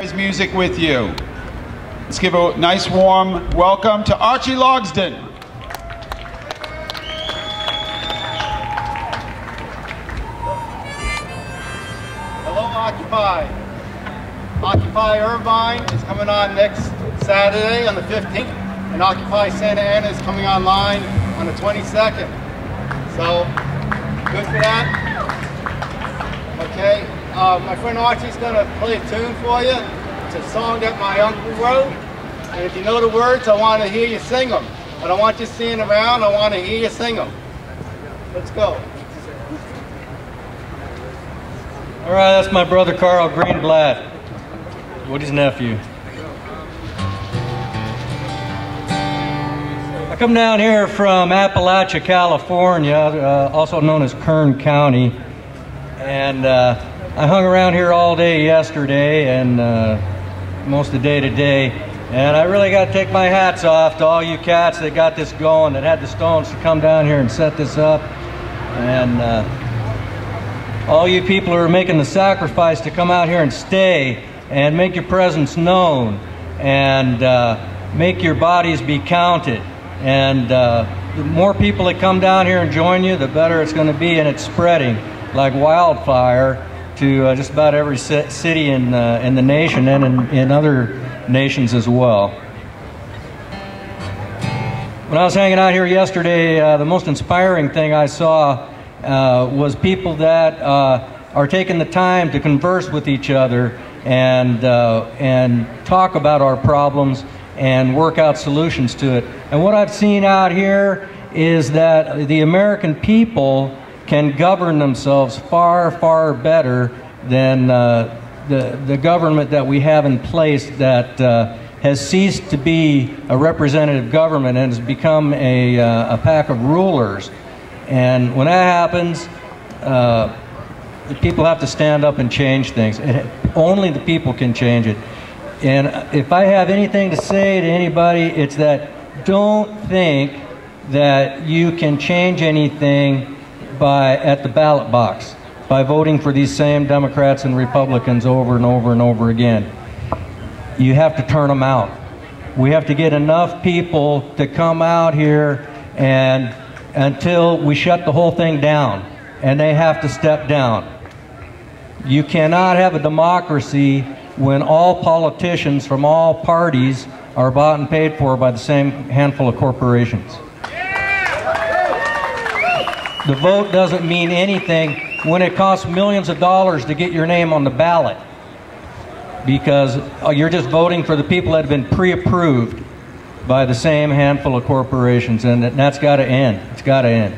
Music with you. Let's give a nice warm welcome to Archie Logsdon. Hello, Occupy. Occupy Irvine is coming on next Saturday on the 15th, and Occupy Santa Ana is coming online on the 22nd. So, good for that. Okay, my friend Archie's going to play a tune for you. It's a song that my uncle wrote, and if you know the words, I want to hear you sing them. I don't want you singing around, I want to hear you sing them. Let's go. All right, that's my brother Karl Greenblatt, Woody's nephew. I come down here from Appalachia, California, also known as Kern County, and I hung around here all day yesterday and most of the day today, and I really got to take my hats off to all you cats that got this going, that had the stones to come down here and set this up, and all you people who are making the sacrifice to come out here and stay and make your presence known and make your bodies be counted. And the more people that come down here and join you, the better it's going to be, and it's spreading like wildfire to just about every city in the nation and in other nations as well. When I was hanging out here yesterday, the most inspiring thing I saw was people that are taking the time to converse with each other and talk about our problems and work out solutions to it. And what I've seen out here is that the American people can govern themselves far, far better than the government that we have in place that has ceased to be a representative government and has become a pack of rulers. And when that happens, the people have to stand up and change things. Only the people can change it. And if I have anything to say to anybody, it's that don't think that you can change anything at the ballot box by voting for these same Democrats and Republicans over and over and over again. You have to turn them out. We have to get enough people to come out here and until we shut the whole thing down, and they have to step down. You cannot have a democracy when all politicians from all parties are bought and paid for by the same handful of corporations. The vote doesn't mean anything when it costs millions of dollars to get your name on the ballot, because you're just voting for the people that have been pre-approved by the same handful of corporations, and that's got to end. It's got to end.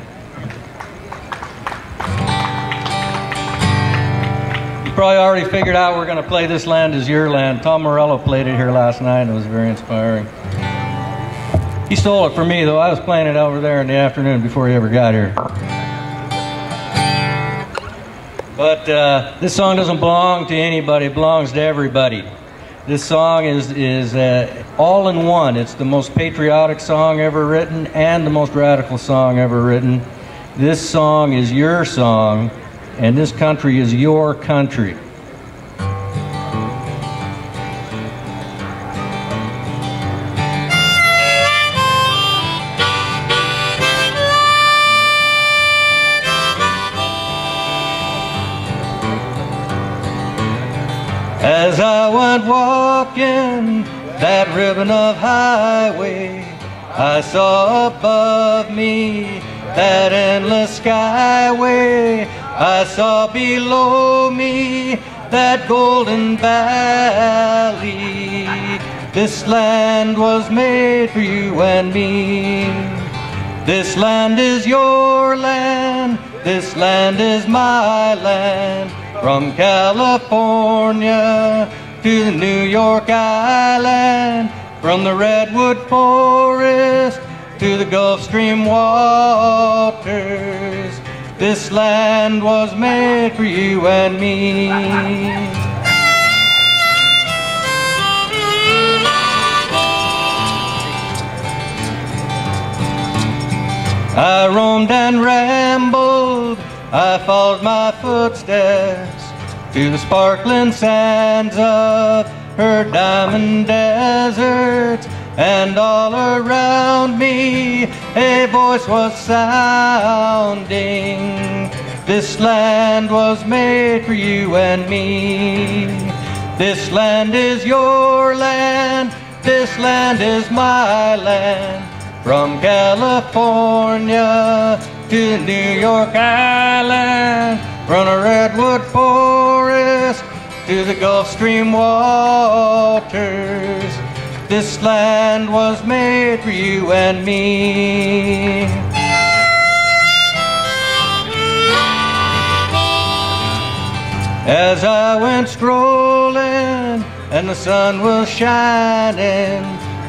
You probably already figured out we're going to play This Land Is Your Land. Tom Morello played it here last night, and it was very inspiring. He stole it from me, though. I was playing it over there in the afternoon before he ever got here. But this song doesn't belong to anybody, it belongs to everybody. This song is all in one. It's the most patriotic song ever written and the most radical song ever written. This song is your song, and this country is your country. As I went walking that ribbon of highway, I saw above me that endless skyway. I saw below me that golden valley. This land was made for you and me. This land is your land. This land is my land. From California to the New York Island, from the redwood forest to the Gulf Stream waters, this land was made for you and me. I roamed and rambled, I followed my footsteps through the sparkling sands of her diamond deserts, and all around me a voice was sounding. This land was made for you and me. This land is your land, this land is my land. From California to New York Island, from the redwood forest to the Gulf Stream waters, this land was made for you and me. As I went strolling and the sun was shining,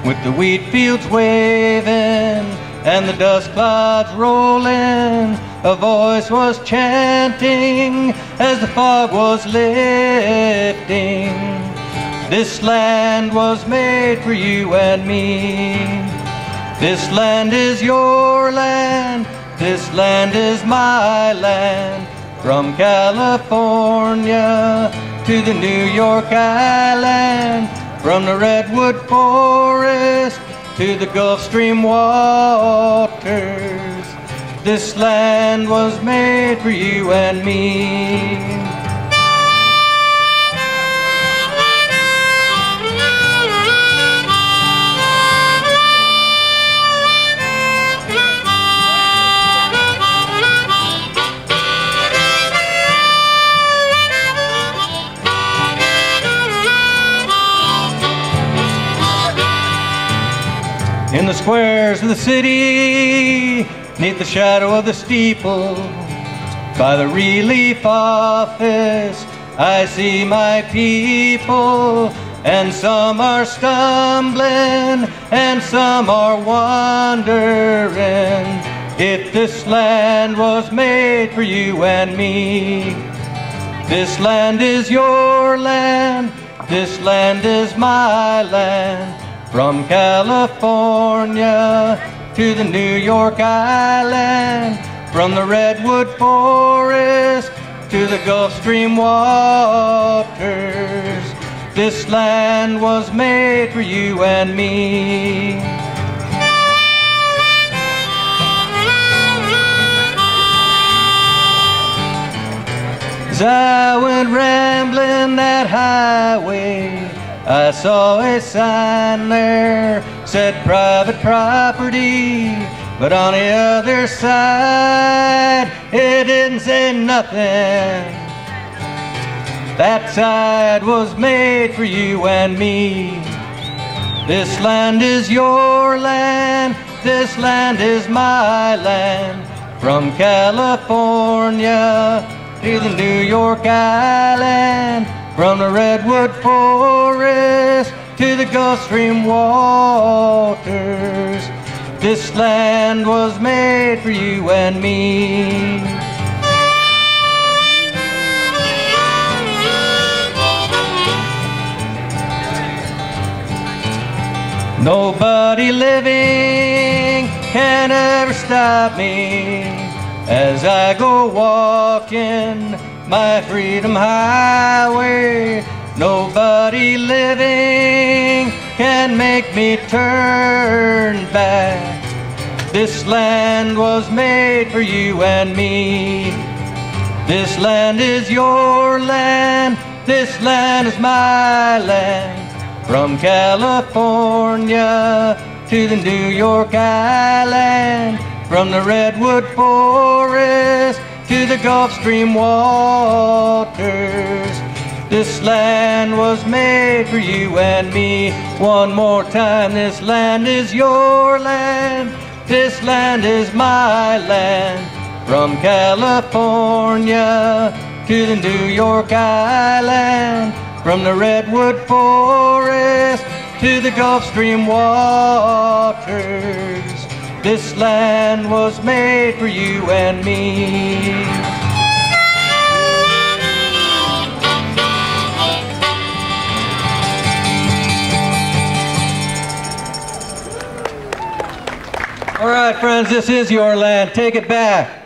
with the wheat fields waving and the dust clouds rolling, a voice was chanting as the fog was lifting. This land was made for you and me. This land is your land, this land is my land. From California to the New York Island, from the redwood forest to the Gulf Stream waters, this land was made for you and me. In the squares of the city, neath the shadow of the steeple, by the relief office, I see my people, and some are stumbling, and some are wondering if this land was made for you and me. This land is your land, this land is my land. From California to the New York Island, from the redwood forest to the Gulf Stream waters, this land was made for you and me. As I went rambling that highway, I saw a sign there, said private property, but on the other side, it didn't say nothing. That side was made for you and me. This land is your land, this land is my land. From California to the New York Island, from the redwood forest to the Gulf Stream waters, this land was made for you and me. Nobody living can ever stop me as I go walking my freedom highway. Nobody living can make me turn back. This land was made for you and me. This land is your land, this land is my land. From California to the New York Island, from the redwood forest to the Gulf Stream waters, this land was made for you and me. One more time, this land is your land, this land is my land. From California to the New York Island, from the redwood forest to the Gulf Stream waters, this land was made for you and me. All right, friends, this is your land. Take it back.